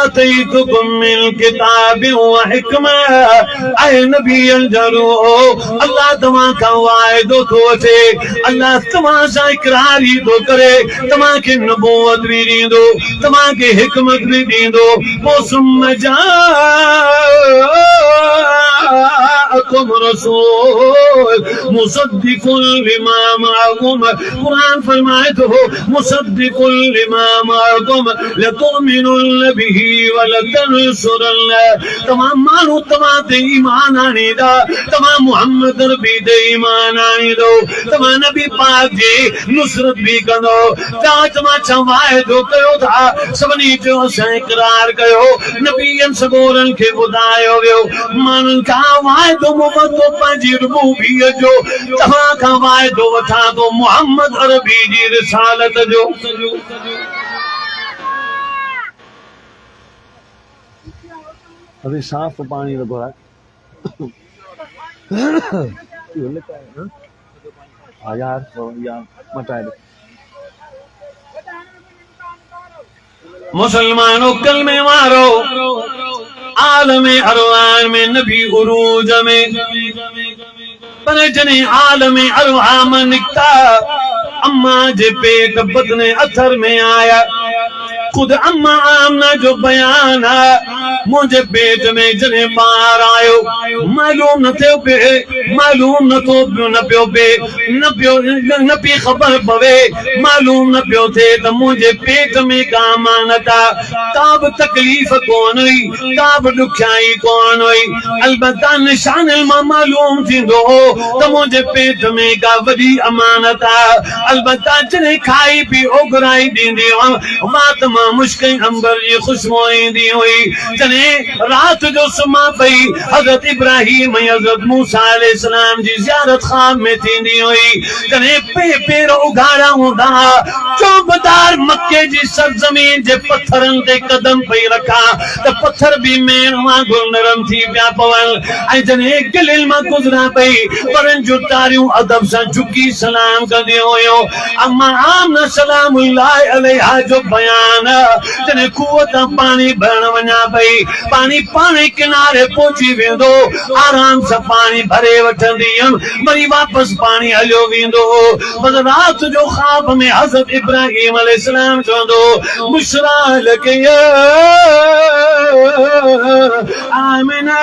आतैतुकुम मिन किताबिन व हिकमा ऐ नबी अंजरो अल्लाह तमा का वायदो तो थे अल्लाह तमा सा इकरार ही तो करे तमा के नबूवत भी दींदो तमा के हिकमत भी दींदो सुम्मा जाअकुम रसूल मुसद्दिकुल लिमा मअकुम कुरान फरमाए तो मुसद्दिकुल लिमा मअकुम लतुमिनुन बिही व लतनसुरुन तमाम मानू तमाम ते ईमान आने दा तमाम मोहम्मद नबी ते ईमान आने दो तमाम नबी पाक जी नुसरत भी करो तमा चवाए दो कयो था सभनी जो से इकरार कयो नबीयन सगोरन के बुधायो वियो मानन का वायदो मुबतो पंजी रुबूबियत जो तमा का वायदो वठा तो मोहम्मद अरबी जी रिसालत जो अभी साफ पानी लगो है यार मटाए दे मुसलमानों कल में मारो आलमे अरवान में नबी उरूज में पर जने आलमे अरवा में निकता अम्मा जे पेट बदने अथर में आया खुद अम्मा आमना जो बयान है मुझे पेट में जने बाहर आयो मालूम न थे पे मालूम न तो न पियो पे न पियो न पी खबर पवे मालूम न पियो थे तो मुझे पेट में काम आनता ताब तकलीफ कौन हुई ताब दुखाई कौन हुई अलबत्ता निशान मालूम थी दो तो मुझे पेट में का वडी अमानता अलबत्ता जने खाई पी ओगराई दींदी बात मां मुश्किल अंबर जी खुशबू ईंदी हुई जने रात जो सुमा पई हजरत इब्राहिम हजरत मूसा अलैहिस्सलाम जी ज़ियारत ख़ाब में थींदी हुई जने पेर उगाड़ा हुंदा चौबदार मक्के जी सरजमीन जे पत्थरन ते कदम पई रखा त पत्थर भी मेन वांगुर नरम थी पिया पवन ऐं जने गिलिल मां गुज़रा पई परन जो तारियूं अदब सां झुकी सलाम कंदी हुयो अम्मा आमना सलामुल्लाह अलैहा जो बयान जने कुवत पानी भरण वञा पई पानी पानी किनारे पहुंची वेंदो आराम से पानी भरे वठंदी वरी वापस पानी हलियो वेंदो बस रात जो ख्वाब में हज़रत इब्राहिम अलैहिस्सलाम चवंदो बुशरा लके आमिना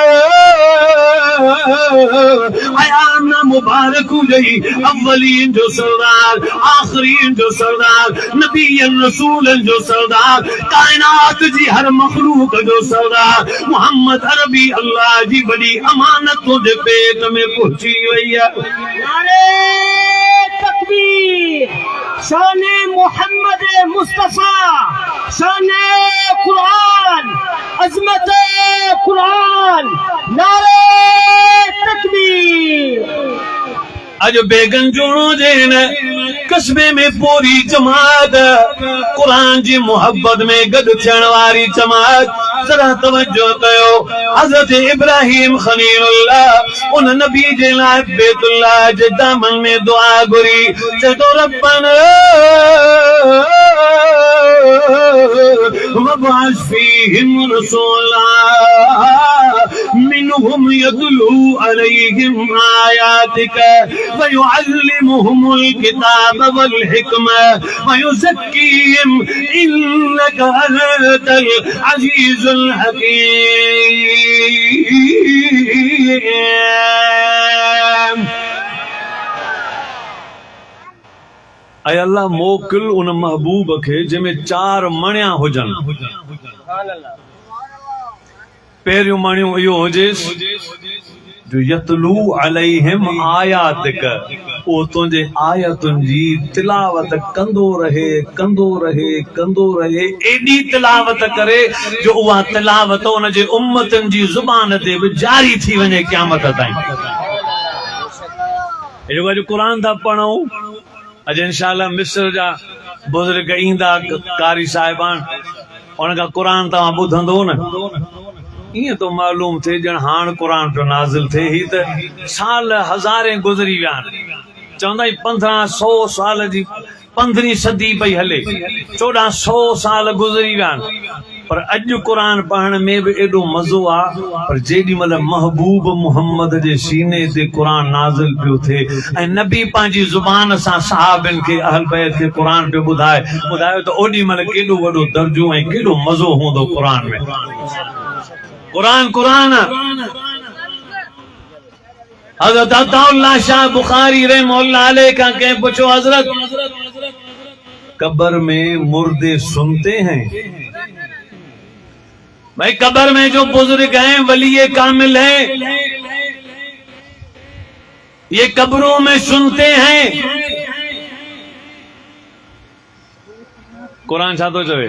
आयामना मुबारक हुई अव्वलीन जो सरदार आखिरीन जो सरदार नबीयन रसूलन जो सरदार कायनात जी हर मखलूक जो सरदार मोहम्मद अरबी अल्लाह जी बड़ी अमानत तुझे पेट में पहुंची हुई है नारे तकबीर शाने मोहम्मद मुस्तफा शाने कुरान अजमत कुरान नारे तकबीर अज बेगन जोड़ो जेन कस्बे में पूरी जमात कुरान जी मोहब्बत में गद थियण वारी जमात जरा तवज्जो कयो हजरत इब्राहिम खलीलुल्लाह उन नबी जे लाइ बैतुल्लाह जे दामन में दुआ घुरी चतो रब्बना वबअस फीहिम रसूला मिनहुम यतलू अलैहिम आयातिक वयुअल्लिमुहुमुल किताब वल हिकमा वयुज़क्कीहिम इन्नका अंतल अज़ीज़ुल हकीम अय अल्लाह मोकिल उन महबूब के जंहिंमें चार मणिया हुजन पहिरियों मणियो इहो हुजेसि जो यतलू अलैहिम आयातिक ओ तुंहिंजे आयतुनि जी तिलावत कंदो रहे एडी तिलावत करे जो उहा तिलावत उन जे उम्मतन जी ज़ुबान ते बि जारी थी वञे क़यामत ताईं जो अॼु क़ुरान था पढ़ूं अॼु इंशाअल्लाह मिस्र जा बुज़ुर्ग ईंदा कारी साहिबान उन खां क़ुरान तव्हां ॿुधंदो न इं तो मालूम थे जन हाण कुरान पे नाज़िल थे ही त साल हज़ारे गुज़री विया चवंदा 1500 साल जी 15वीं सदी पई हले 1400 साल गुज़री विया पर अॼु क़ुरान पढ़ण में भी एॾो मज़ो आहे। पर जेॾी महिल महबूब मुहम्मद जे सीने ते क़ुरान नाज़िल पियो थिए ऐं नबी पंहिंजी ज़ुबान सां सहाबनि खे अहल बैत खे क़ुरान पियो ॿुधायो त ओॾी महिल केॾो वॾो दर्जो ऐं केॾो मज़ो हूंदो क़ुरान में। क़ुरान हज़रत अताउल्लाह शाह बुखारी रहमतुल्लाह अलैह का कंहिं पुछो, हज़रत कब्र में मुर्दे सुनते हैं? भाई कब्र में जो बुजुर्ग हैं, वली कामिल हैं, ये कब्रों में सुनते हैं। कुरान छा थो चवे?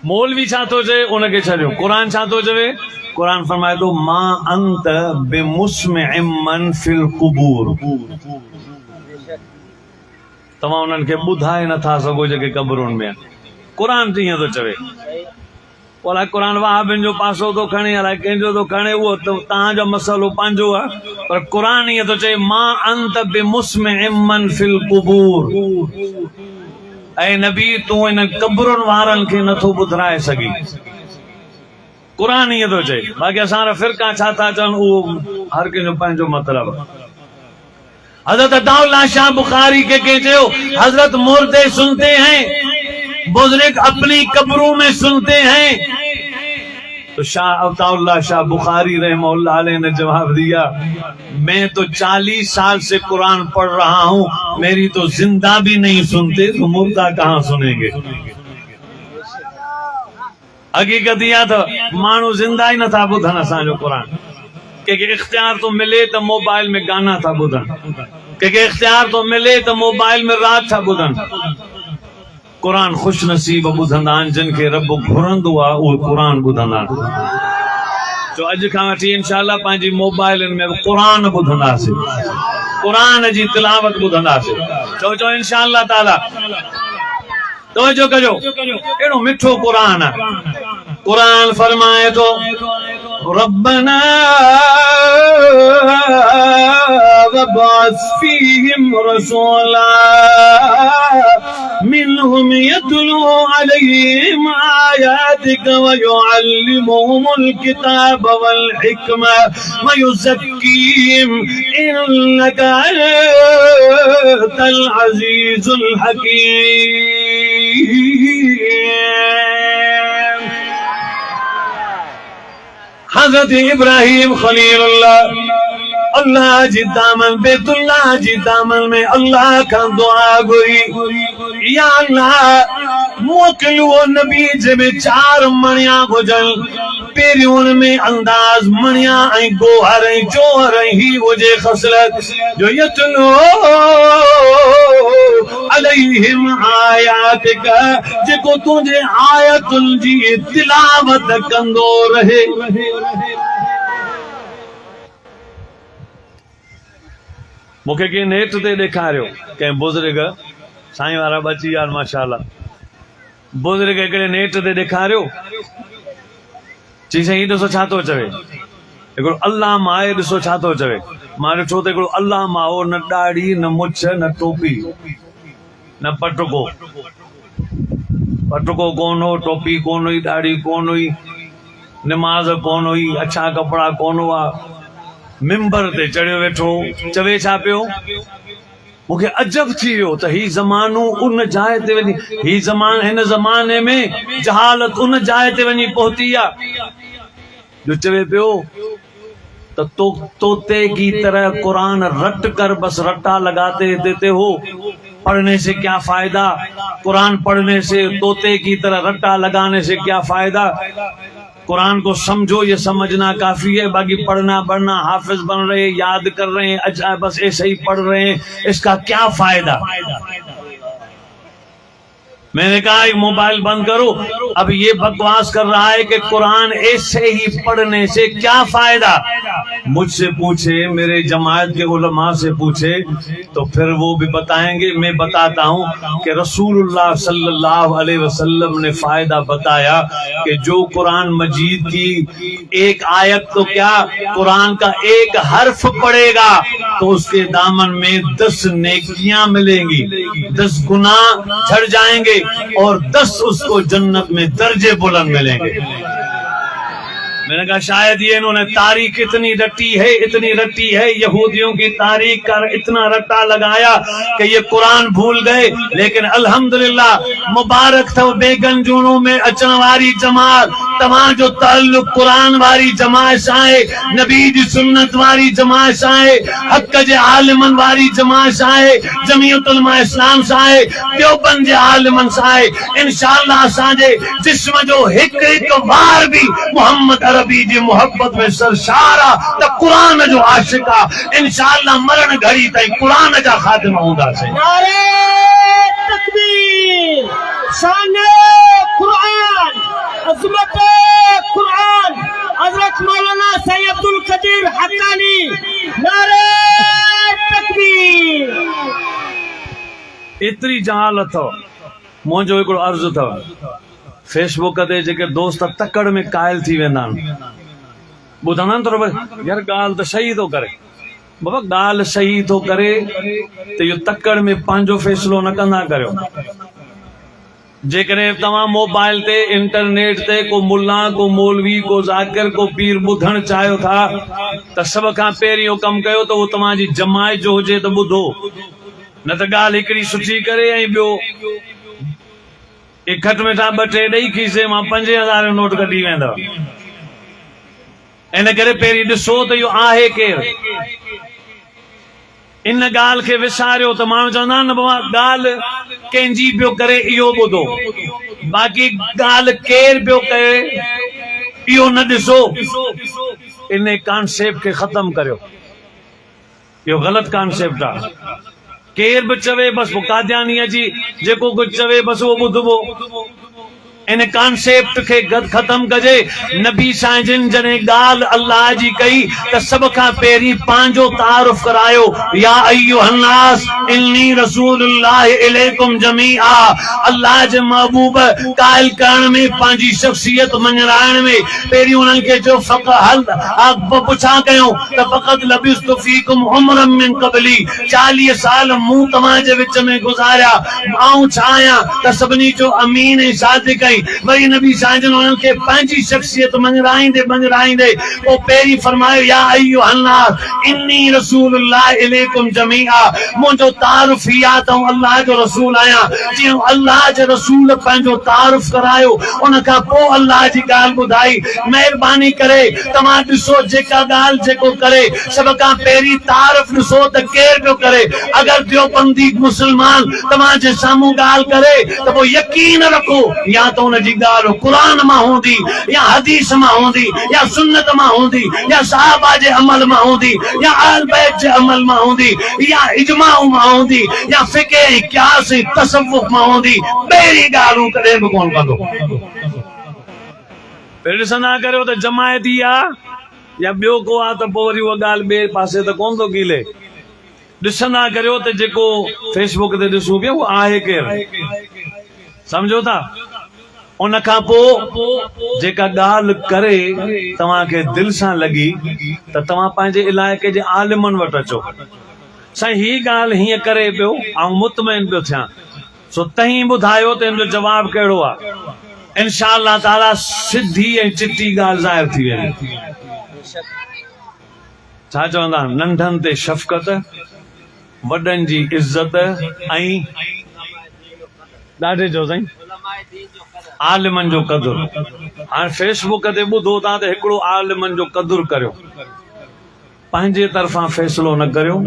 मौलवी छा थो चवे उनखे छॾियो, कुरान छा थो चवे? कुरान फरमाए थो मां अंत बिमुस्मिअ मन फिल क़ुबूर, तव्हां उन्हनि खे ॿुधाए नथा सघो जेके कब्रुनि में आहिनि। कुरान ईअं थो चवे। अलाए कुरान वहाबियुनि जो पासो थो खणे, अलाए कंहिंजो थो खणे, उहो तव्हांजो मसइलो पंहिंजो आहे। पर कुरान ईअं थो चवे मां अंत बिमुस्मिअ मन फिल क़ुबूर, ऐं नबी तूं इन कब्रुनि वारनि खे नथो ॿुधाए सघी। कुरान ईअं थो चए। बाक़ी असां फ़िरका छा था चवनि उहो हर कंहिंजो पंहिंजो मतिलबु आहे। हज़रत अताउल्लाह शाह बुखारी के चयो, हजरत मुर्दे सुनते हैं, बुजुर्ग अपनी कब्रों में सुनते हैं। तो शाह अताउल्लाह शाह बुखारी रहमतुल्लाह अलैह ने जवाब दिया, मैं तो 40 साल से कुरान पढ़ रहा हूँ, मेरी तो जिंदा भी नहीं सुनते, तो मुर्दा कहाँ सुनेंगे। हकीकत इहा तो माण्हू जिंदा ही नथा ॿुधनि असांजो कुरान। कंहिंखे इख्तियार तो मिले तो मोबाइल में गाना था ॿुधनि, कंहिंखे इख्तियार तो मिले तो मोबाइल में रात था ॿुधनि। कुरान खुश नसीब ॿुधंदा आहिनि जिन खे रब घुरंदो आहे, उहे कुरान ॿुधंदा आहिनि। जो अॼु खां वठी इंशाअल्लाह पंहिंजी मोबाइलनि में कुरान ॿुधंदासीं, कुरान जी तिलावत ॿुधंदासीं। चओ इंशाअल्लाह ताला। तवज्जो कजो, एड़ो मिठो कुरान आहे। कुरान फरमाए तो रब्बना वबअस फीहिम रसूला मिनहुम यतलू अलैहिम आयातिक व युअल्लिमुहुमुल किताब वल हिकमा व युज़क्कीहिम इन्नका अंतल अज़ीज़ुल हकीम। हजरत इब्राहिम खलीलुल्लाह अल्लाह जी दामन बैतुल्लाह जी दामन में अल्लाह का दुआ घुरी, या अल्लाह मोकिलियो नबी जंहिंमें 4 मणिया हुजनि। पहिरियों उन में अंदाज मणिया ऐं गोहर ऐं जोहर ही हुजे ख़सलत जो यतलो अलैहिम आयातिक, जेको तुंहिंजे आयतुनि जी तिलावत कंदो रहे। मूंखे कंहिं नेट ते ॾेखारियो, कंहिं बुज़ुर्ग साईं वारा बची विया माशाअल्लाह, बुज़ुर्ग हिकिड़े नेट ते ॾेखारियो, चई साईं ॾिसो छा थो चवे, हिकिड़ो अल्लाह माए ॾिसो छा थो चवे। मां ॾिठो त हिकिड़ो अल्लाह माओ, न ॾाढ़ी न मुछ न टोपी न पटको, पटको कोन हो, टोपी कोन हुई, ॾाढ़ी कोन हुई, निमाज़ कोन हुई, अच्छा कपिड़ा कोन हुआ, मिंबर ते चढ़ियो वेठो, चवे छा पियो। मूंखे अजब थी वियो त ही ज़मानो उन जाइ ते वञी, ही हिन ज़माने में जहालत उन जाइ ते वञी पहुती आहे जो चवे पियो तो तोते की तरह कुरान रट कर, बस रट्टा लगाते देते हो, पढ़ने से क्या फायदा, कुरान पढ़ने से तोते की तरह रट्टा लगाने से क्या फायदा। कुरान को समझो, ये समझना काफी है, बाकी पढ़ना बढ़ना, हाफिज बन रहे, याद कर रहे हैं, अच्छा बस ऐसे ही पढ़ रहे हैं, इसका क्या फायदा। मैंने कहा ये मोबाइल बंद करो, अब ये बकवास कर रहा है कि कुरान ऐसे ही पढ़ने से क्या फायदा। मुझसे पूछे, मेरे जमात के उलमा से पूछे तो फिर वो भी बताएंगे। मैं बताता हूँ कि रसूलुल्लाह सल्लल्लाहु अलैहि वसल्लम ने फायदा बताया कि जो कुरान मजीद की एक आयत तो क्या, कुरान का एक हर्फ पढ़ेगा तो उसके दामन में 10 नेकियां मिलेंगी। 10 गुना झड़ जाएंगे और 10 उसको जन्नत में दर्जे बुलंद मिलेंगे। मैंने कहा शायद ये इन्होंने तारीख इतनी रटी है यहूदियों की तारीख का इतना रट्टा लगाया कि ये कुरान भूल गए। लेकिन अल्हम्दुलिल्लाह मुबारक था बेगन जूनों में अचन वारी जमात, तमाम जो ताल्लुक कुरान वारी जमात साए, नबी जी सुन्नत वारी जमात साए, हक जे आलिमन वारी जमात साए, जमीयत उलमा इस्लाम साए, देवबंद जे आलिमन साए। इंशाअल्लाह असांजे जिस्म जो हिक वार भी मोहम्मद अरबी जी मोहब्बत में सरशारा त कुरान जो आशिका इंशाअल्लाह मरण घड़ी ताईं कुरान जा खादिम हूंदा से। नारे तकबीर, शान कुरान, अजमत कुरान, हजरत मौलाना सैयद अब्दुल कदीर हक्कानी, नारे तकबीर। एतरी जहालत मुंहिंजो हिकिड़ो अर्ज़ु अथव, फेसबुक ते जेके दोस्त तकड़ में कायल थी वेंदा आहिनि, ॿुधंदा आहिनि त यार ॻाल्हि त सही थो करे, बाबा ॻाल्हि सही थो करे त इहो तकड़ में पंहिंजो फ़ैसिलो न कंदा करियो। जेकॾहिं तव्हां मोबाइल ते इंटरनेट ते को मुल्ला को मौलवी को ज़ाकिर को पीर ॿुधणु चाहियो था त सभ खां पहिरीं इहो कमु कयो त उहो तव्हांजी जमायत जो हुजे त ॿुधो, न त ॻाल्हि हिकिड़ी सुठी करे ऐं ॿियो इकठ में था 2-3 ॾेई खीसे मां 5000 जो नोट कढी वेंदव। इन करे पहिरीं ॾिसो त इहो आहे केरु। इन ॻाल्हि खे विसारियो त माण्हू चवंदा आहिनि न बाबा ॻाल्हि कंहिंजी पियो करे इहो ॿुधो, बाक़ी ॻाल्हि केरु पियो करे इहो न ॾिसो। इन कॉन्सेप्ट खे ख़तम करियो, इहो ग़लति कॉन्सेप्ट आहे। केर बि चवे बसि कादियानीअ जी जेको कुझु चवे बसि उहो ॿुधबो। इन कॉन्सेप्ट खे ख़तम कजे। नबी साईं जॾहिं ॻाल्हि अल्लाह जी कई त सभ खां पहिरीं पंहिंजो तारुफ़ करायो, या अय्युहन्नास इन्नी रसूलुल्लाह इलैकुम जमीआ। अल्लाह जे महबूब क़ाइल करण में, पंहिंजी शख़्सियत मञाइण में पहिरीं उन्हनि खे जो पुछा कयूं त फ़क़त लबिस्तु फ़ीकुम उमरम मिन क़बली, 40 साल मूं तव्हां जे विच में गुज़ारिया, आऊं छा आहियां त सभिनी जो अमीन ऐं सादिक़। वरी नबी साईं उन्हनि खे पंहिंजी शख़्सियत मञाईंदे पोइ पहिरीं फरमायो, या अय्युहन्नास इन्नी रसूलुल्लाह इलैकुम जमीआ। मुंहिंजो तारुफ़ ई आहे त अल्लाह जो रसूल आहियां। जीअं अल्लाह जे रसूल पंहिंजो तारुफ़ करायो, उन खां पोइ अल्लाह जी ॻाल्हि ॿुधाई। महिरबानी करे तव्हां ॾिसो, जेका ॻाल्हि जेको करे सभ खां पहिरीं तारुफ़ ॾिसो त केरु पियो करे। अगरि देवबंदी मुस्लमान तव्हां जे साम्हूं ॻाल्हि करे त पोइ यकीन रखो, या त हुनजी ॻाल्हि कुरान मां हूंदी, या हदीस मां हूंदी, या सुन्नत मां हूंदी, या सहाबा जे अमल मां हूंदी, या अहल बैत जे अमल मां हूंदी, या इजमाउ मां हूंदी, या फ़िक़्ह ऐं क़ियास ऐं तसव्वुफ़ मां हूंदी। ॿेड़ी ॻाल्हियूं कॾहिं बि कोन कंदो। पहिरीं ॾिसंदा करियो त जमायती आहे या ॿियो को आहे त पोइ वरी उहा ॻाल्हि ॿिए पासे त कोन थो कीले। ॾिसंदा करियो त जेको फेसबुक ते ॾिसूं पिया उहो आहे केरु, समझो था। उन खां पोइ जेका ॻाल्हि करे तव्हांखे दिलि सां लॻी त तव्हां पंहिंजे इलाइक़े जे आलिमनि वटि अचो, साईं हीअ ॻाल्हि हीअं करे पियो, ऐं मुतमइन पियो थियां, सो तव्हीं ॿुधायो त हिन जो जवाबु कहिड़ो आहे। इंशाअल्लाह ताला सिधी ऐं चिटी ॻाल्हि ज़ाहिर थी वेंदी। छा चवंदा आहिनि, नंढनि ते शफ़क़त, वॾनि जी इज़त ऐं ॾाढे जो साईं आलिमनि जो क़दुरु। हाणे फेसबुक ते ॿुधो था त हिकिड़ो आलिमनि जो क़दुरु करियो, पंहिंजे तरफ़ां फ़ैसिलो न करियो।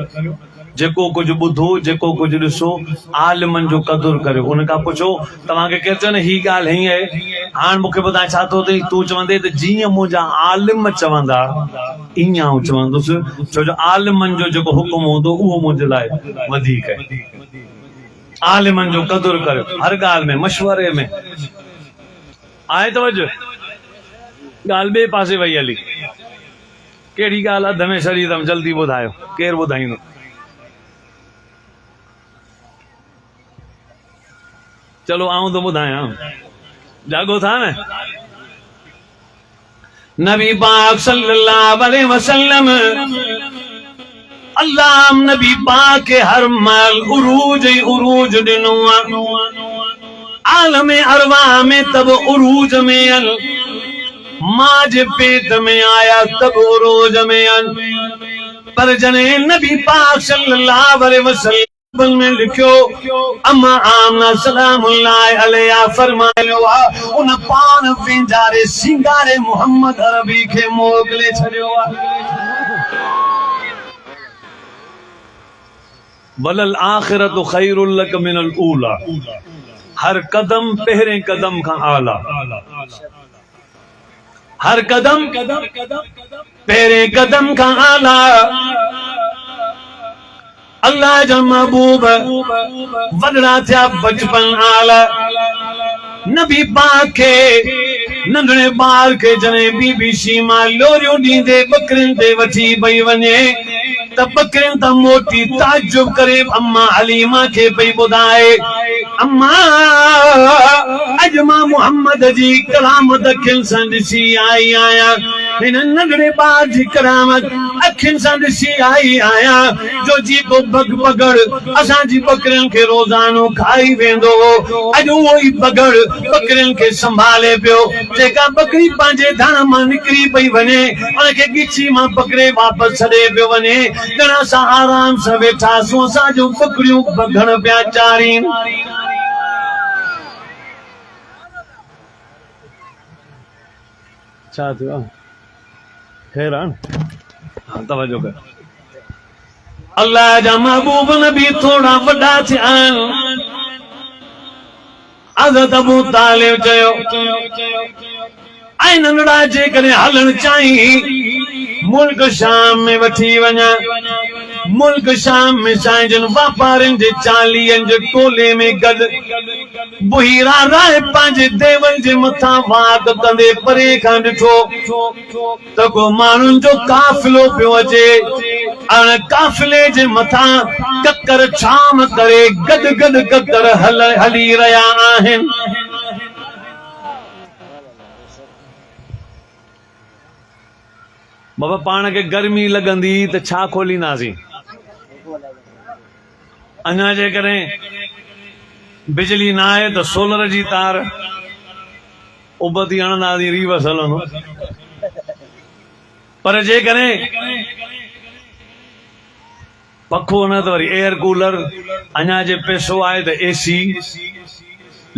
जेको कुझु ॿुधो, जेको कुझु ॾिसो, आलिमनि जो क़दुरु करियो। उन खां पुछो तव्हांखे केरु चवे न हीअ ॻाल्हि हीअं आहे, हाणे मूंखे ॿुधाए छा थो थिए। तूं चवंदे त जीअं मुंहिंजा आलिम चवंदा ईअं आउं चवंदुसि, छो जो आलिमनि जो जेको हुकुम हूंदो उहो मुंहिंजे लाइ वधीक आहे। आलिमनि जो क़दुरु करियो, हर ॻाल्हि में मशवरे में। आहे तवजो, ॻाल्हि ॿिए पासे वई हली, कहिड़ी ॻाल्हि अध में छॾी अथमि, जल्दी ॿुधायो, केरु ॿुधाईंदो। चलो आऊं तो ॿुधायां, जागो था न। नबी पाक सल्लल्लाहु अलैहि वसल्लम अल्लाह नबी पाक के हर माल उरूज ही उरूज दिनुआ आलम अरवा में तब उरूज में अल माँ जे पेट में आया तब उरूज में अल पर जने नबी पाक सल्लल्लाहु अलैहि वसल्लम में लिखो अम्मा आमना सलामुल्लाह अलैहा फरमायो उन पान वेंजारे सिंगारे मोहम्मद अरबी के मोकले छड़ियो वलल आखिरतु खैरुल लक मिनल ऊला हर कदम पहरे कदम का आला हर कदम पहरे कदम का आला अल्लाह जा महबूब वडड़ा थिया बचपन आला नबी पाक के नंढड़े बार के जने बीबी सीमा लोरियो डींदे बकरिन ते वठी पई वञे त बकरिन त मोटी ताजुब करे अम्मा हलीमा के पई ॿुधाए अम्मा अज मां मोहम्मद जी करामत अखियुनि सां ॾिसी आई आहियां हिन नंढड़े ॿार जी करामत अखियुनि सां ॾिसी आई आहियां जो जेको बगड़ असांजी बकरियुनि खे रोज़ानो खाई वेंदो हो अॼु उहो ई बगड़ बकरियुनि खे संभाले पियो जेका बकरी पंहिंजे धण मां निकिरी पई वञे उनखे ॻिची मां पकड़े वापसि छॾे पियो वञे ॼण असां आराम सां वेठासीं असांजो बकरियूं बघण पिया चारीनि छा थियो हैरान हाँ तवज्जो कर अल्लाह जा महबूब नबी थोड़ा वॾा थिया हज़रत अबू तालिब चयो ऐं नंढड़ा जेकॾहिं हलण चाही मुल्क शाम में वठी वञा मुल्क शाम में साईं जन वापारियुनि जे चालीहनि जे टोले में गॾु बुहीरा राय पंहिंजे देवल जे मथां वाक कंदे परे खां ॾिठो त को माण्हुनि जो काफ़िलो पियो अचे हाणे काफ़िले जे मथां ककर छाम करे गॾु गॾु ककर हली रहिया आहिनि बाबा पाण खे गर्मी लॻंदी त छा खोलींदासीं अञा जेकॾहिं बिजली न आहे त सोलर जी तार उबती हणंदासीं रिवर्स हलंदो पर जेकॾहिं पखो न त वरी एयर कूलर अञा जे पैसो आहे त एसी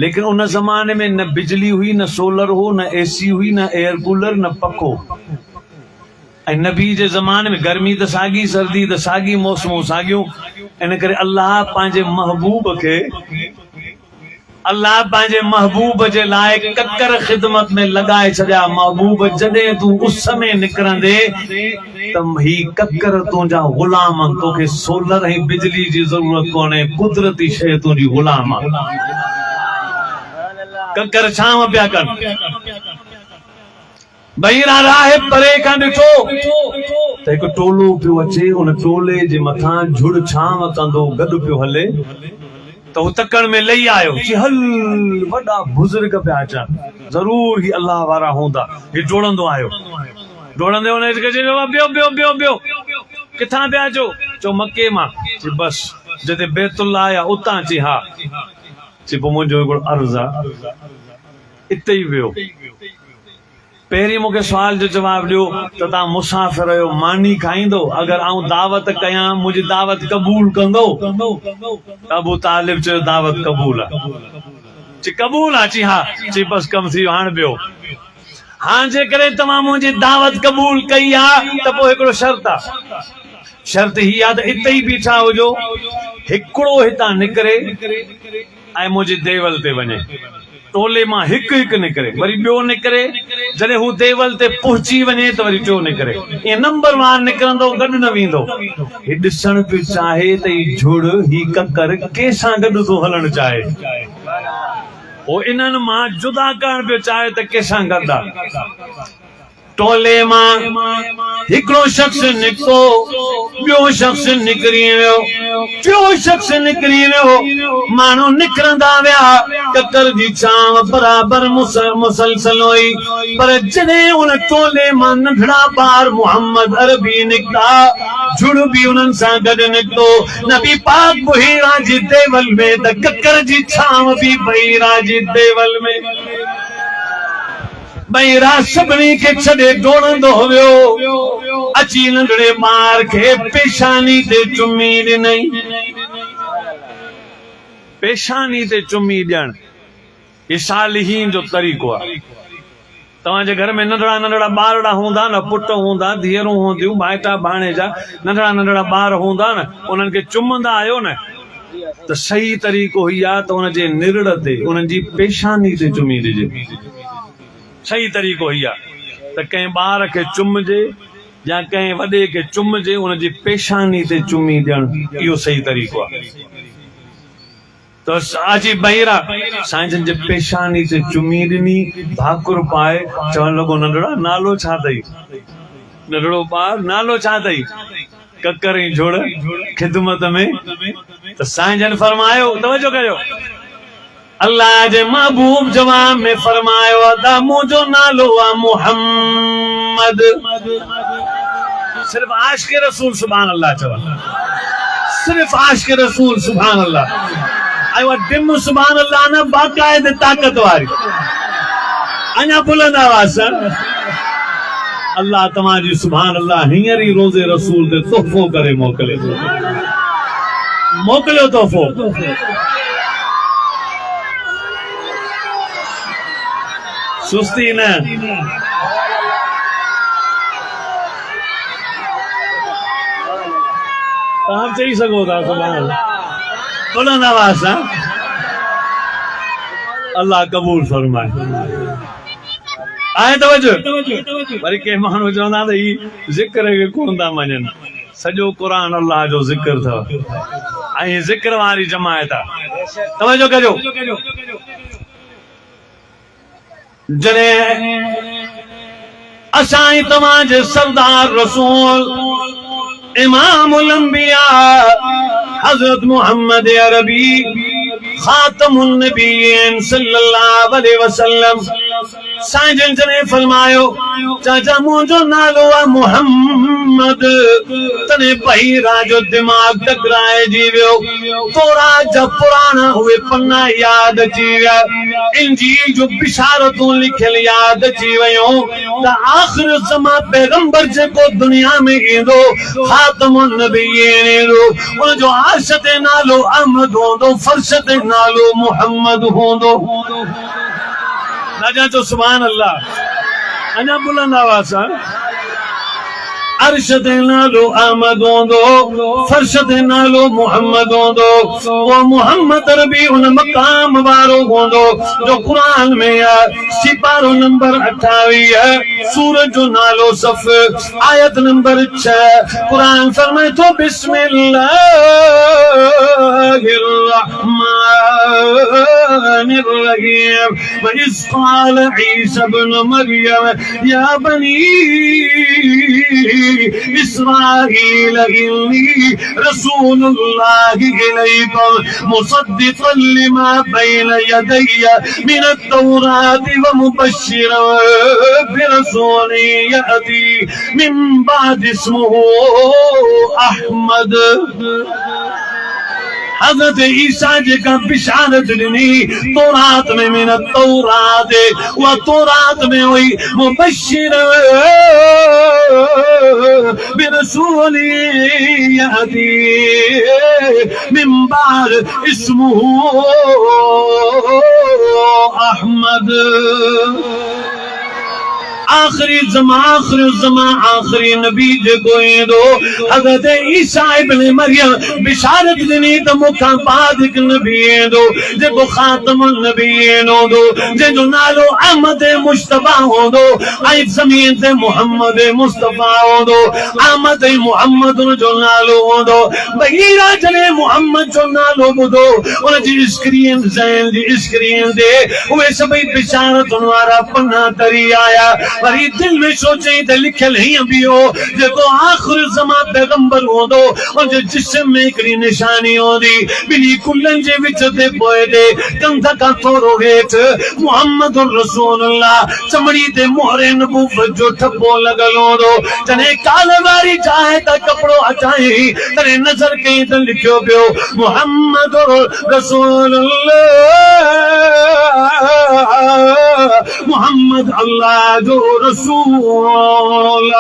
लेकिन उन ज़माने में न बिजली हुई न सोलर हो न एसी हुई न एयर कूलर न पखो ऐं नबी जे ज़माने में गर्मी त साॻी सर्दी त साॻी मौसमूं साॻियूं इन करे अल्लाह पंहिंजे महबूब जे लाइ ककर ख़िदमत में लॻाए छॾिया महबूब जॾहिं तूं उस में निकिरंदे त ही ककर तुंहिंजा ग़ुलाम तोखे सोलर ऐं बिजली जी ज़रूरत कोन्हे कुदरती शइ तुंहिंजी ग़ुलाम आहे ककर छांव पिया कर बहिरा राह परे खां ॾिठो त हिकु टोलो पियो अचे उन टोले जे मथां झुड़ छांव कंदो गॾु पियो हले त हू तकण में लही आयो चई हल वॾा बुज़ुर्ग पिया अचनि ज़रूर ही अल्लाह वारा हूंदा ही डोड़ंदो आयो डोड़ंदे हुन ॿियो ॿियो किथां पिया अचो चओ मके मां चई बसि जिते बैतुल्लाह आहे उतां चई हा चई पोइ मुंहिंजो हिकिड़ो अर्ज़ु आहे इते ई वियो पहिरीं मूंखे सुवाल जो जवाब ॾियो त तव्हां मुसाफ़िर आहियो मानी खाईंदो अगरि आऊं दावत कयां मुंहिंजी दावत क़बूल कंदो अबू तालिब चयो दावत क़बूल आहे चई क़बूल आहे चई हा चई बसि कमु थी वियो हाणे ॿियो हाणे जेकॾहिं तव्हां मुंहिंजी दावत क़बूल कई आहे त पोइ हिकिड़ो शर्त आहे शर्त ही आहे त इते ई बीठा हुजो हिकिड़ो हितां निकिरे ऐं मुंहिंजी देवल ते वञे टोले मां हिकु हिकु निकिरे वरी ॿियो निकिरे जॾहिं हू देवल ते पहुची वञे त वरी टियों निकिरे ईअं नंबरवार निकिरंदो गॾु न वेंदो ही ॾिसण पियो चाहे त ही झुड़ ही ककर कंहिंसां गॾु थो हलणु चाहे हो इन्हनि मां जुदा करण पियो चाहे त कंहिंसां गॾु आहे टोले मां हिकिड़ो शख्स निकितो, ॿियो शख्स निकिरी वियो, टियों शख्स निकिरी वियो। माण्हू निकिरंदा विया, ककर जी छांव बराबर मुसलसल हुई। पर जॾहिं उन टोले मां नंढड़ा ॿार मोहम्मद अरबी निकिता, जुड़ बि उन्हनि सां गॾु निकितो। नबी पाक बहीरा जी देवल में त ककर जी छांव बि बहीरा जी देवल में। बहीरा सभिनी खे छॾे डोड़ंदो वियो, अची नंढड़े ॿार खे पेशानी ते चुमी ॾिनई। पेशानी ते चुमी ॾियण ये सालिहीन जो तरीक़ो आहे। तव्हांजे घर में नंढड़ा नंढड़ा ॿारड़ा हूंदा न, पुट हूंदा, धीअरूं हूंदियूं, भाइटा भाणे जा नंढड़ा नंढड़ा ॿार हूंदा न, उन्हनि खे चुमंदा आहियो न, त सही तरीक़ो ही आहे त उनजे निरड़ ते, उन्हनि जी पेशानी ते चुमी ॾिजे। सही तरीक़ो ही आहे त कंहिं ॿार खे चुमजे या कंहिं वॾे खे चुमजे, उनजी पेशानी ते चुमी ॾियणु, इहो सही तरीक़ो आहे। तो अची बहीरा साईं जन जे पेशानी ते चुमी ॾिनी, भाकुर पाए चवण लॻो, नंढड़ा नालो छा अथई? नंढड़ो ॿार नालो छा अथई? ककर ई झोड़ ख़िदमत में। त साईं जन फरमायो, तवजो कयो, अल्लाह जे महबूब जवाब में फरमायो, अदा मुंहिंजो नालो आहे मुहम्मद। सिर्फ आशिक़ रसूल सुभान अल्लाह चवनि, सिर्फ आशिक़ रसूल सुभान अल्लाह। आयो डिम सुभान अल्लाह न, बाक़ायदे ताकत वारी, अञा बुलंद आवाज़ सां अल्लाह तव्हांजी सुभान अल्लाह हींअर ई रोज़े रसूल ते तोहफ़ो करे मोकिलियो तोहफ़ो। सुस्ती न, तव्हां चई सघो था सुभान अल्लाह, बुलंद आवाज़ सां, अल्लाह कबूल फरमाए। आए तवजो, वरी के माण्हू चवंदा त ही ज़िक्र खे कोन था मञनि, सॼो क़ुरान अल्लाह जो ज़िक्र अथव ऐं ज़िक्र वारी जमायत आहे। तवजो कजो, जॾहिं असां तव्हांजे सरदार रसूल इमामुल अंबिया हज़रत मोहम्मद अरबी खातमुन नबीयीन सल्लल्लाहु अलैहि वसल्लम साईं जन जने फरमायो, चाचा मुंहिंजो नालो आहे मोहम्मद। तने बहीरा जो दिमाग़ टकराइजी वियो, तौरात जा पुराना उहे पन्ना यादि अची विया, इंजील जो बिशारतूं लिखियल यादि अची वियूं त आख़िर ज़मा पैगंबर जेको दुनिया में ईंदो खातमुन नबीयीन ईंदो, उनजो अर्श ते नालो अहमद हूंदो, फर्श ते नालो मोहम्मद हूंदो। राजा तो सुभान अल्लाह, अञा बुलंद आवाज़ सां, अर्श ते नालो अहमद हूंदो, फर्श ते नालो मोहम्मद हूंदो। वो मोहम्मद अरबी उन मकाम वारो हूंदो जो क़ुरान में आहे। सिपारो नंबर 28, सूरत जो नालो सफ़, आयत नंबर 6, क़ुरान फरमाए थो, बिस्मिल्लाहिर रहमानिर रहीम, व इज़ क़ाल ईसा इब्न मरियम या बनी इस्राईल इन्नी रसूलुल्लाहि इलैकुम मुसद्दिक़न लिमा बैन यदैया मिनत तौराति व मुबश्शिरन बिरसूलिन यअती मिन बाद इस्मुहु अहमद। हज़रत ईसा जेका बिशारत ॾिनी तौरात में, मिनत तौरात, उहा तौरात में हुई मुबश्शिर बिरसूलिन यअती मिन बाद इस्मुहु अहमद। आखिरी ज़मा आखिरी नबी जेको ईंदो हज़रत ईसा इब्न मरियम बिशारत ॾिनी त मूंखां बाद हिकु नबी ईंदो जेको ख़ातमुन नबीयीन हूंदो, जंहिंजो नालो अहमद मुश्तबा हूंदो ऐं ज़मीन ते मोहम्मद मुस्तफ़ा हूंदो। अहमद ऐं मोहम्मद जो नालो हूंदो। बहीरा जॾहिं मोहम्मद जो नालो ॿुधो, उनजी स्क्रीन ज़हन जी स्क्रीन ते उहे सभई बिशारतुनि वारा पन्ना तरी आया। वरी दिल में सोचई त लिखियल हीअं बि हो जेको आख़िर ज़मा पैगंबर हूंदो उन जे जिस्म में हिकिड़ी निशानी हूंदी ॿिन्ही कुल्हनि जे विच ते पोइ ते कंध खां थोरो हेठि मुहम्मद रसूलुल्लाह चमड़ी ते मोहरे नबूवत जो ठपो लॻल हूंदो जॾहिं काल वारी जाइ त कपिड़ो हटाई तॾहिं नज़र कई त लिखियो पियो मुहम्मद रसूलुल्लाह मुहम्मद अल्लाह जो रसूल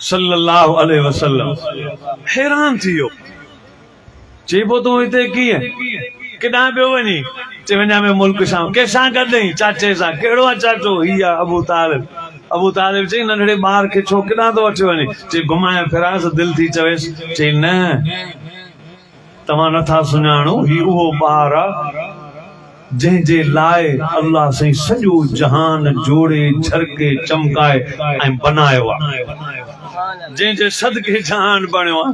सल्लल्लाहु अलैहि वसल्लम। हैरान थी वियो चइबो तूं हिते कीअं किॾां पियो वञी चए वञा में मुल्क सां कंहिंसां गॾु चाचे सां कहिड़ो आहे चाचो ही आहे अबू तालिब चई नंढड़े ॿार खे छो किॾां थो वठी वञे चई घुमाए फिरांसि दिलि थी चवेसि चई न तव्हां नथा सुञाणो ही उहो ॿार आहे जंहिंजे लाइ अल्लाह साईं सॼो जहान जोड़े झरके चमकाए ऐं बनायो आहे जंहिंजे सदके जहान बणियो आहे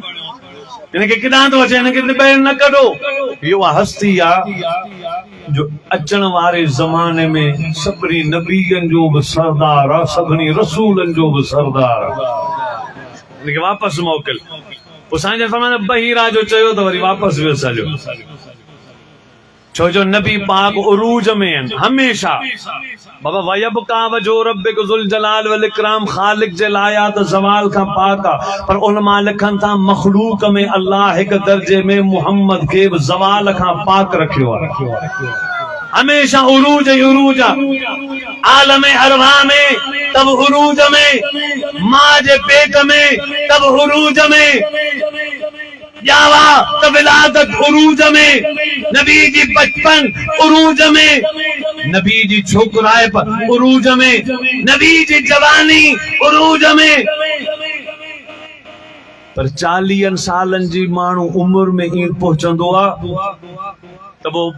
हिनखे किॾां थो अचे हिनखे ॿाहिरि न कढो इहो हस्ती आहे जो अचण वारे ज़माने में सभिनी नबीअनि जो बि सरदार आहे सभिनी रसूलनि जो बि सरदार आहे हिनखे वापसि मोकिल पोइ साईं जन फरमाईंदा बहीरा जो चयो त वरी वापसि वियो सॼो छो जो नबी पाक उरूज में आहिनि हमेशा बाबा वयबका वजो रब्बिक ज़ुल जलाल वल इकराम ख़ालिक जे लाइ त ज़वाल खां पाक आहे पर उलमा लिखनि था मख़लूक में अल्लाह हिकु दर्जे में मुहम्मद खे बि ज़वाल खां पाक रखियो आहे हमेशा उरूज आलम अरवा में तब उरूज में मां जे पेट में तब उरूज में जावा त विलादत उरूज में नबी जी बचपन उरूज में नबी जी छोकराए पर उरूज में नबी जी जवानी उरूज में पर 40 सालनि जी माण्हू उम्र में ईअं पहुचंदो आहे त पोइ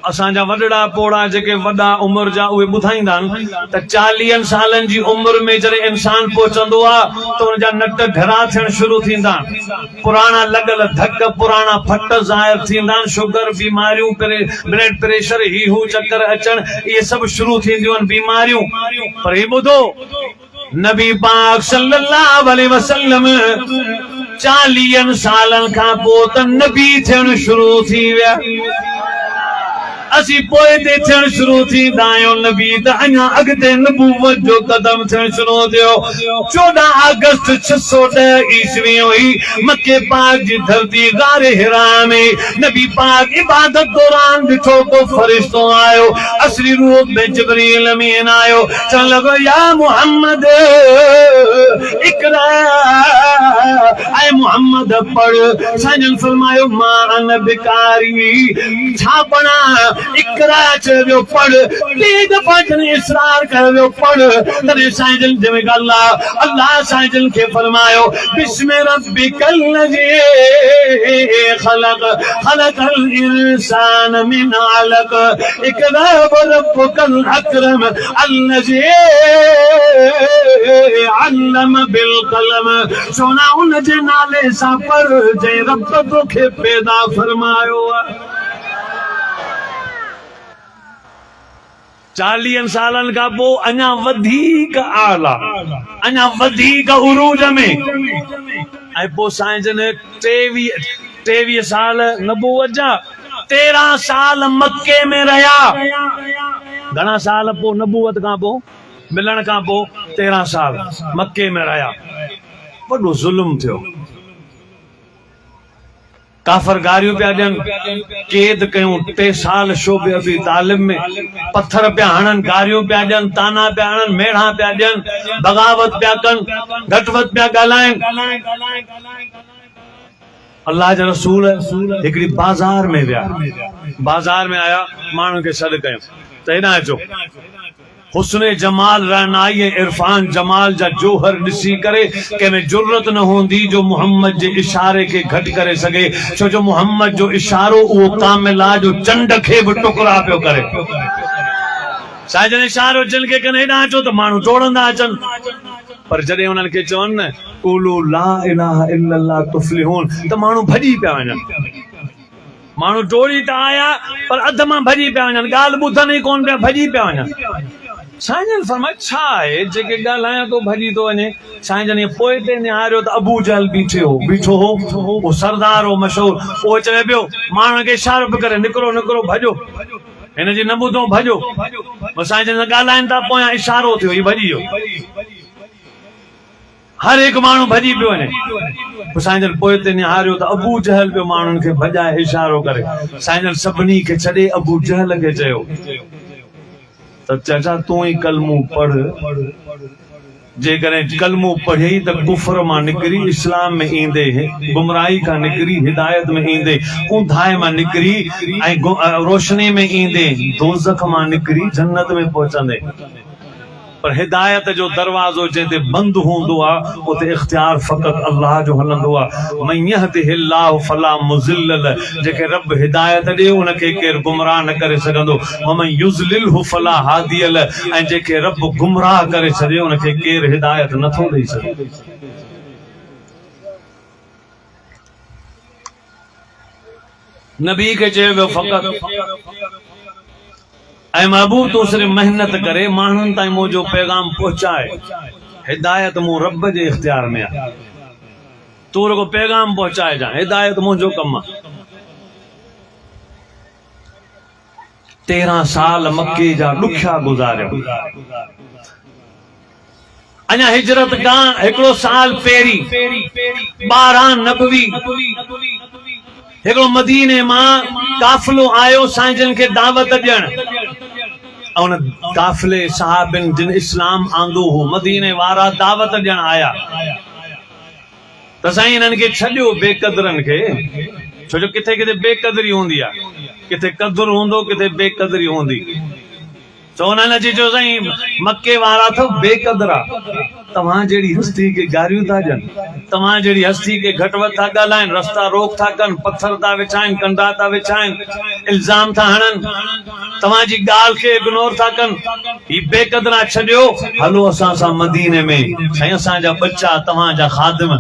असांजा वॾड़ा पोड़ा जेके वॾा उम्र जा उहे ॿुधाईंदा आहिनि त 40 सालनि जी उम्र में जॾहिं इंसान पहुचंदो आहे त हुनजा नट ढरा थियण शुरू थींदा आहिनि पुराणा लॻल धक पुराणा फट ज़ाहिर थींदा आहिनि शुगर बीमारियूं ब्लड प्रेशर ही हू चक्कर अचण इहे सभु शुरू थींदियूं आहिनि बीमारियूं पर ही ॿुधो नबी पाक सल्लल्लाहु अलैहि वसल्लम 40 सालनि खां पोइ त नबी थियण शुरू थी विया असी पोइ ते थियण शुरू थींदा आहियूं नबी त अञा अॻिते नबूवत जो कदम थियण शुरू थियो 14 अगस्त 610 ईस्वी हुई मके पाक जी धरती गारे हिरा में नबी पाक इबादत दौरान ॾिठो को फरिश्तो आयो असली रूप में जिब्रील अमीन आयो चवण लॻो या मुहम्मद इकरा ऐं मुहम्मद पढ़ साईं फरमायो मां अन बिकारी छा पढ़ा इकरा चयो पढ़ 3 दफ़ा जने इसरार कयो पढ़ तने साईं जन जे अल्लाह साईं जन खे फरमायो बिस्म रब्बिकल लज़ी खलक़ल इंसान मिन अलक़ इकरा रब्बुकल अकरम अल्लज़ी अल्लम बिल कलम सोना उन जे नाले सां पढ़ जंहिं रब तोखे पैदा फरमायो आहे 40 सालनि खां पोइ अञा वधीक आला अञा वधीक उरूज में ऐं पोइ साईं जन 23 साल नबूवत जा 13 साल मक्के में रहिया घणा साल पोइ नबूवत खां पोइ मिलण खां पोइ 13 साल मक्के में रहिया वॾो ज़ुल्म थियो काफर गारियूं पिया ॾियनि कैद कयूं 3 साल शोबे अबी तालिब में पत्थर पिया हणनि गारियूं पिया ॾियनि ताना पिया हणनि मेढ़ा पिया ॾियनि बगावत पिया कनि घटवत पिया ॻाल्हाइनि अल्लाह जा रसूल हिकिड़ी बाज़ार में विया बाज़ार में आया माण्हुनि खे सॾु कयूं त हेॾां अचो हुस्न जमाल रहनाई इरफान जमाल जा जोहर ॾिसी करे कंहिंमें जुर्रत न हूंदी जो मोहम्मद जे इशारे खे घटि करे सघे छो जो मोहम्मद जो इशारो उहो कामिल आहे जो चंड खे बि टुकड़ा पियो करे साईं जन इशारो जिन खे कनि हेॾां अचो त माण्हू डोड़ंदा अचनि पर जॾहिं उन्हनि खे चवनि न क़ूलू ला इलाहा इल्लल्लाह तुफ़्लिहून त माण्हू भॼी पिया वञनि माण्हू टोड़ी त आया पर अध मां भॼी पिया वञनि, ॻाल्हि ॿुधनि ई कोन पिया, भॼी पिया वञनि। साईं जन फरमाए छा आहे जेके ॻाल्हायां थो भॼी थो वञे। साईं जन पोइ ते निहारियो त अबू जहल बीठो हो, उहो सरदार हो मशहूर। उहो चवे पियो माण्हुनि खे इशारो पियो करे, निकिरो निकिरो भॼो, हिन जी न ॿुधो भॼो। साईं जन ॻाल्हाइनि था, पोयां इशारो थियो, हीउ भॼी वियो। हर हिकु माण्हू भॼी पियो वञे। साईं जन पोइ ते निहारियो त अबू जहल पियो माण्हुनि खे भॼाए इशारो करे। साईं जन सभिनी खे छॾे अबू जहल खे चयो त चाचा तूं ई कलमो पढ़, जेकॾहिं कलमो पढ़ी त कुफर मां निकिरी इस्लाम में ईंदे, गुमराही खां निकिरी हिदायत में ईंदे, ऊंधाए मां निकिरी ऐं रोशनी में ईंदे, दोज़ख मां निकिरी जन्नत में पहुचंदे। पर हिदायत जो दरवाज़ो जिते बंदि हूंदो आहे उते इख्तियार फ़क़त अल्लाह जो हलंदो आहे। मन यहदिहिल्लाहु फला मुज़िल्ल लह, जेके रब हिदायत ॾे उनखे केरु गुमराह न करे सघंदो। वमन युज़लिलहु फला हादिय लह, ऐं जेके रब गुमराह करे छॾे उनखे केरु हिदायत नथो ॾेई सघे। नबी खे चयो वियो फ़क़त ऐं महबूब तूं सिर्फ़ महिनत करे माण्हुनि ताईं मुंहिंजो पैगाम पहुचाए। हिदायत मूं रब जे इख्तियार में आहे, तूं रुगो पैगाम पहुचाए जा, हिदायत मुंहिंजो कमु आहे। 13 साल मक्के जा ॾुखिया गुज़ारियो। अञा हिजरत खां हिकिड़ो साल पहिरीं 12 नबवी हिकिड़ो मदीने मां काफ़िलो आयो साईं जन खे दावत ॾियण। ऐं उन काफ़िले सहाबिन जिन इस्लाम आंदो हो, मदीने वारा दावत ॾियण आया त साईं हिननि खे छॾियो बेक़दरनि खे, छो जो किथे किथे बेक़दरी हूंदी आहे, किथे क़दुर हूंदो, किथे बेक़दरी हूंदी। चवनि अची चयो साईं मके वारा अथव बेक़दरा, तव्हां जहिड़ी हस्ती खे गारियूं था ॾियनि, तव्हां जहिड़ी हस्ती खे घटि वधि था ॻाल्हाइनि, रस्ता रोक था कनि, पत्थर था विछाइनि, कंडा था विछाइनि, इल्ज़ाम था हणनि, तव्हांजी ॻाल्हि खे इग्नोर था कनि। ही बेक़दरा छॾियो, हलो असां सां मदीने में। साईं असांजा बच्चा तव्हांजा ख़ादिम,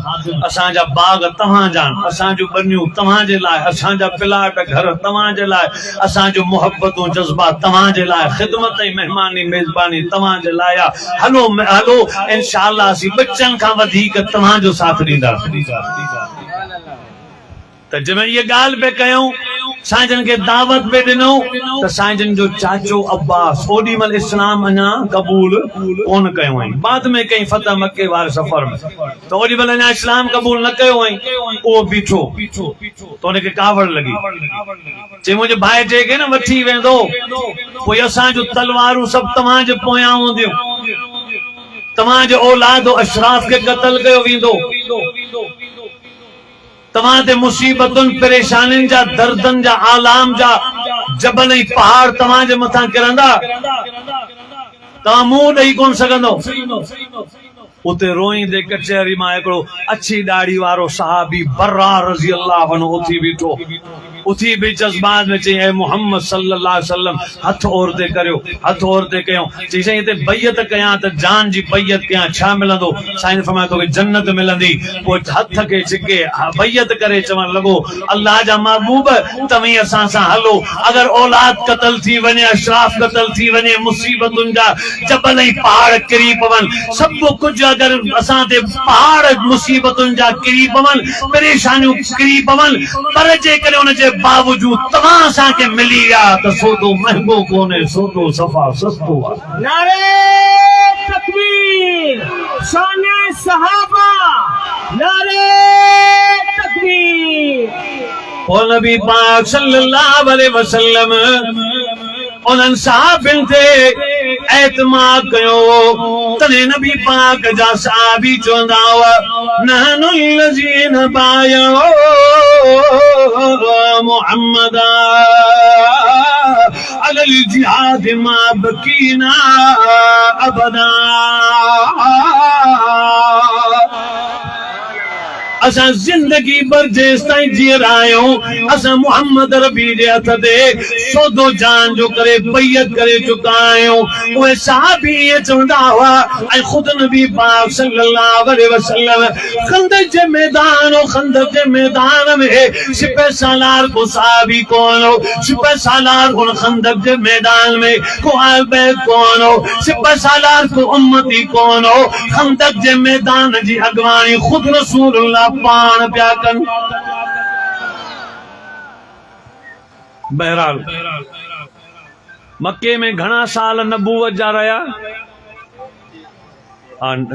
असांजा बाग़ तव्हांजा, असांजूं बनियूं तव्हांजे लाइ, असांजा प्लाट घर तव्हांजे लाइ, असांजूं मुहबतूं जज़्बा तव्हांजे लाइ, ख़िदमत ऐं महिमानी मेज़बानी तव्हांजे लाइ आहे। हलो हलो इंशाअल्लाह असीं बच्चनि खां वधीक तव्हांजो साथ ॾींदासीं। त जंहिं इहा ॻाल्हि पे कयूं, साईं जन खे दावत पे ॾिनो त साईं जन जो चाचो अब्बास ओॾी महिल इस्लाम अञा क़बूल कोन कयो हुई, बाद में कई फतह मके वारे सफ़र में, त ओॾी महिल अञा इस्लाम क़बूल न कयो हुई। उहो बीठो त उनखे कावड़ लॻी, चई मुंहिंजे भाइटे खे न वठी वेंदो, पोइ असांजूं तलवारूं सभु तव्हांजे पोयां हूंदियूं, तव्हांजे औलाद अशराफ खे क़त्ल कयो वेंदो, तव्हां ते मुसीबतुनि परेशानियुनि जा, दर्दनि जा, आलाम जा जबल ऐं पहाड़ तव्हांजे मथां किरंदा, तव्हां मुंहुं ॾेई कोन सघंदो। उते रोईंदे कचहरी मां हिकिड़ो अछी ॾाढ़ी वारो सहाबी बर्रा रज़ी अल्लाह अन्हु उथी बीठो, उथी बि जज़्बात में चई ऐ मोहम्मद सल्लल्लाहु अलैहि वसल्लम हथ औरते करियो, हथ औरते कयूं। चई साईं हिते बैयत कयां त जान जी बैयत कयां छा मिलंदो? साईं फरमायो तोखे जन्नत मिलंदी। पोइ हथ खे छिके बैयत करे चवण लॻो अल्लाह जा महबूब तव्हीं असां सां हलो, अगर औलाद क़त्ल थी वञे, अशराफ क़त्ल थी वञे, मुसीबतुनि जा जबल ऐं पहाड़ किरी पवनि, सभु कुझु अगर असां ते पहाड़ मुसीबतुनि जा किरी पवनि, परेशानियूं किरी पवनि, पर जेकॾहिं उनजे बावजूद तव्हां असांखे मिली विया त सौदो महांगो कोन्हे, सौदो सफ़ा सस्तो आहे। नारे तकबीर, शाने सहाबा, नारे तकबीर। और नबी पाक सल्लल्लाहु अलैहि वसल्लम उन्हनि सहाबिन ते एतमाद कयो, तॾहिं नबी पाक जा सहाबी चवंदा हुआ नहनु लज़ीन बायो मुहम्मद अलल जिहाद मा बकीना अबदा। असा जिंदगी भर जेस ताईं जीअर आहियूं असा मोहम्मद रबी जे हथ दे सौदो जान जो करे बैयत करे चुका आहियूं। उहे सहाबी ईअं चवंदा हुआ ऐं ख़ुदि नबी पाक सल्लल्लाहु अलैहि वसल्लम खंदक जे मैदान खंदक जे मैदान में सिपह सालार को सहाबी कौन हो, सिपह सालार उन खंदक के मैदान में को आल बैत कौन हो, सिपह सालार को उम्मती कौन हो। खंदक के मैदान जी अगवानी खुद रसूलुल्लाह पान प्या कन। बहरहाल मक्के में घना साल नबूवत जा रहा,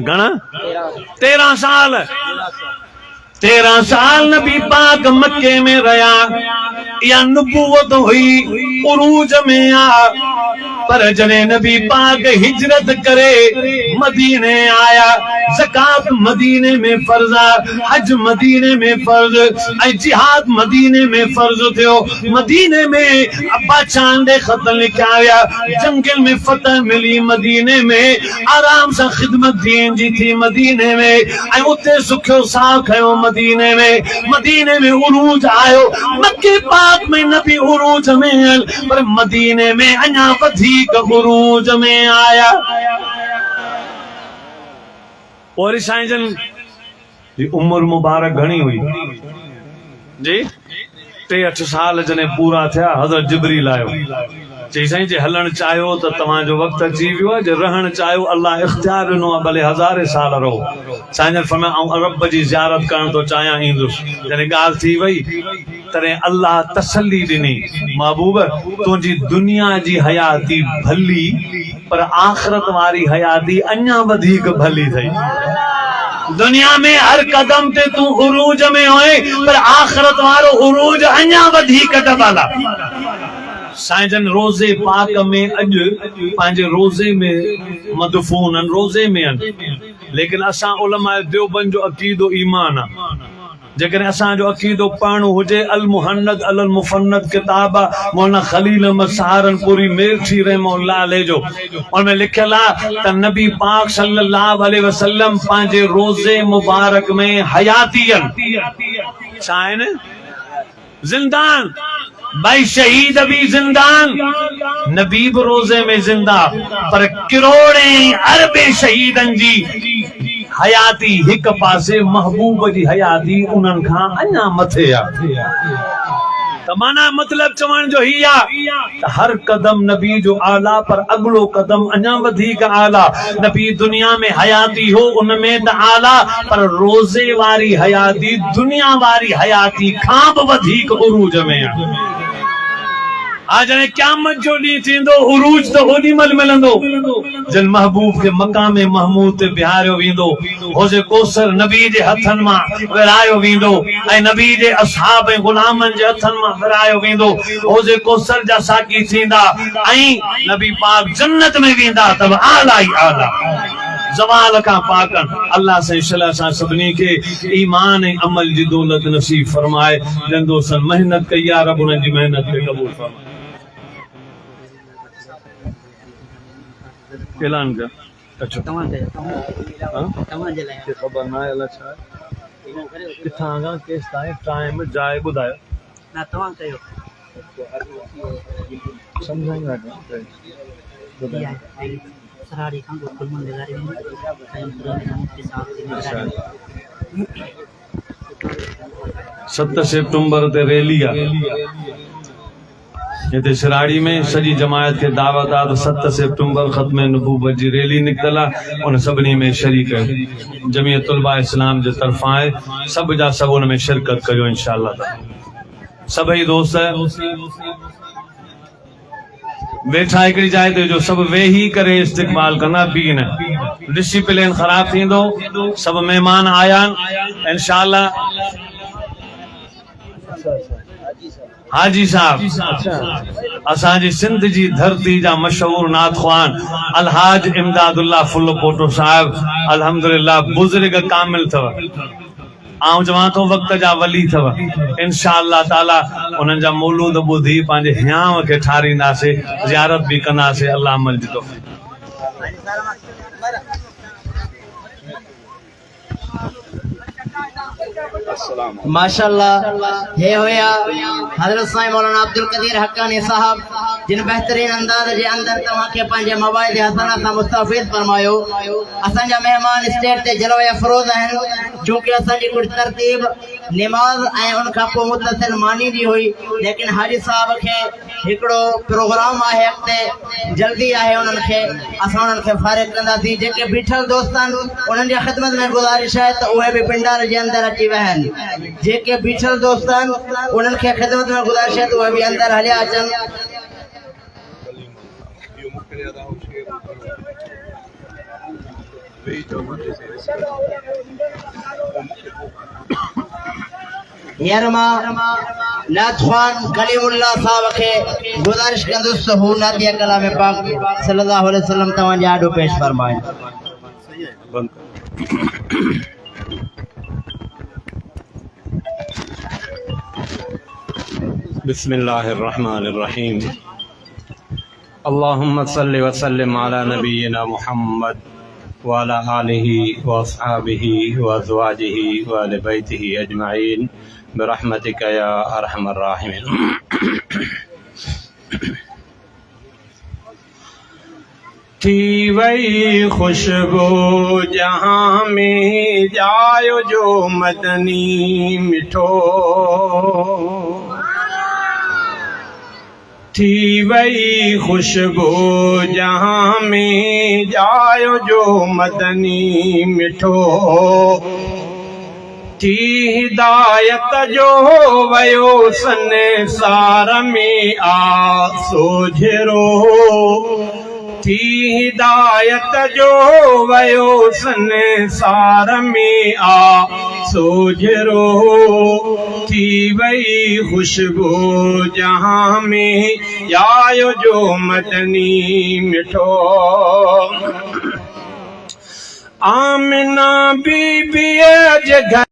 घना 13 साल 13 साल नबी पाक मक्के में रहा। या नबूवत हुई उरूज में आ, पर जने नबी पाक हिजरत करे मदीने आया। ज़कात मदीने में फर्ज, हज मदीने में फर्ज, जिहाद मदीने में फर्ज थियो। मदीने में अब्बा चांदे खत लिखाया, जंगल में फतह मिली मदीने में, आराम से खिदमत दीन जी थी मदीने में। उते सुखियो साह खयो मदीने में उरूज आयो। मक्के पाक में नबी उरूज में, पर मदीने में अञा वधीक उरूज में आया। और साईं जन जी उम्र मुबारक घणी हुई जी, 3-8 साल जने पूरा थिया हज़रत जिब्रील आयो। चई साईं जे हलण चाहियो त तव्हांजो वक़्तु अची वियो आहे, जे रहण चाहियो अल्लाह इख्तियार ॾिनो आहे, भले हज़ारे साल रहो। साईं जन फरमाया ऐं रब जी ज़ियारत करण तो चाहियां ईंदुसि। जॾहिं ॻाल्हि थी वई तॾहिं अल्लाह तसल्ली ॾिनी, महबूब तुंहिंजी दुनिया जी हयाती भली, पर आख़िरत वारी हयाती अञा वधीक भली थई। दुनिया में हर कदम ते तू उरूज में होए, पर आखिरत वारो उरूज अञा वधीक डबल आहे। साईं जन रोज़े पाक में अॼु पंहिंजे रोज़े में मदफून आहिनि, रोज़े में आहिनि, लेकिन असां उलमा देवबंद जो अक़ीदो ईमान आहे। जेकॾहिं असांजो अक़ीदो पढ़णो हुजे अल मुहन्नद अल मुफन्नद किताब आहे मौलाना खलील अहमद सहारनपुरी मेरठी रहमतुल्लाह अलैह जो, उनमें लिखियल आहे त नबी पाक सल्लल्लाहु अलैहि वसल्लम पंहिंजे रोज़े मुबारक में हयातियन छा आहिनि, जिंदान, भाई शहीद भी जिंदान, नबी भी रोज़े में जिंदा, पर करोड़े अरबे शहीदन जी हयाती एक पासे महबूब जी हयाती उन्हनि खां अञा मथे आहे। त माना मतलब चवण जो ही आहे त हर कदम नबी जो आला, पर अगलो कदम अञा वधीक आला। नबी दुनिया में हयाती हो उनमें त आला, पर रोज़े वारी हयाती दुनिया वारी हयाती खां बि वधीक उरूज में आहे। आज क़यामत जो ॾींहुं थींदो, उरूज तो ओॾी महिल मिलंदो जन महबूब के मकाम महमूद ते बिहारियो वेंदो, होज़े कौसर नबी जे हथनि मां विरायो वेंदो ऐं नबी जे असहाब ऐं गुलामनि जे हथनि मां विरायो वेंदो। होज़े कौसर जा साकी थींदा ऐं नबी पाक जन्नत में वेंदा, तब आला ई आला ज़वाल का पाकन। अल्लाह से इंशाअल्लाह सा सभिनी के ईमान ऐं अमल जी दौलत नसीब फरमाए। जन दोस्तन मेहनत कई आहे, रब उन्हनि जी मेहनत खे क़बूल फरमाए। ऐलान कर अच्छा तव्हां जे लाइ ख़बर न आहे अलाए छा किथां खां केस ताईं टाइम जाइ ॿुधायो न तव्हां कयो सम्झाईंदा सराड़ी खां गुल मंदिर में 7 सितंबर ते रैली आहे इते सराड़ी में, सजी जमायत के दावत आ। 7 सितंबर खत्म नबूवत जी रैली निकतल आहे, उन सभिनी में शरीक है। जमीयत उलमा इस्लाम जे तरफां आहे, सब जा सब उन में शिरकत कयो इंशाअल्लाह। सभई दोस्त वेठा हिकिड़ी जाइ ते जो सब वेही करे इस्तिक़बाल कंदा, बी न डिसिप्लिन ख़राब थींदो। सब मेहमान आया इंशाअल्लाह। हाजी साहब असांजी सिंध जी धरती जा मशहूर नाथ ख़्वान अलहाज इमदादुल्लाह फुल्लो पोटो साहब अल्हम्दुलिल्लाह बुज़ुर्ग कामिल थव, आऊं चवां थो वक़्त जा वली थव। इंशाअल्लाह ताला उन्हनि जा मौलूद ॿुधी पंहिंजे हियांव खे ठारींदासीं, ज़ियारत बि कंदासीं। अल्लाह अमल जी तौफ़ीक़। माशाअल्लाह हे होया हजरत साईं मौलाना अब्दुल कदीर हक्कानी साहब जिन बेहतरीन अंदाज जे अंदर तव्हां खे पंहिंजे मोबाइल हसना सां मुस्तफ़ीद फरमायो। असांजा मेहमान स्टेज ते जलवे अफरोज़ आहिनि चूंकि असांजी कुछ तरतीब नमाज ऐं उन खां पोइ मुतसिल मानी जी हुई, लेकिन हाजी साहब खे हिकिड़ो प्रोग्राम आहे अॻिते जल्दी आहे, उन्हनि खे असां उन्हनि खे फारिग कंदासीं। जेके बीठल दोस्त आहिनि उन्हनि जी ख़िदमत में गुज़ारिश आहे त उहे बि पिंडार जे अंदरि अची वहनि। जेके बीठल दोस्त आहिनि उन्हनि खे ख़िदमत में गुज़ारिश आहे त उहे बि अंदरि हलिया अचनि। हींअर मां नाथ ख़ान कलीमुल्लाह साहब खे गुज़ारिश कंदुसि त हू नादिया कलाम पाक सल्लल्लाहु अलैहि वसल्लम तव्हांजे आॾो पेश फरमाइनि। बिस्मिल्लाहिर्रहमानिर्रहीम। अल्लाहुम्मा सल्लि व सल्लिम अला नबिय्यिना मुहम्मद व अला आलिहि व अस्हाबिहि व अज़वाजिहि व अहलि बैतिहि अजमईन बिरहमतिका या अरहमर राहिमीन। थी वही खुशबू जहाँ में जायो जो मदनी मिठो, थी वही खुशबू जहाँ में जायो जो मदनी मिठो, थी हिदायत जो वयो संसार में आ सोझरो, थी हिदायत जो वयो संसार में आ सोझरो, थी वही खुशबू जहाँ में आयो जो मदनी मिठो। आमिना बीबी जे घर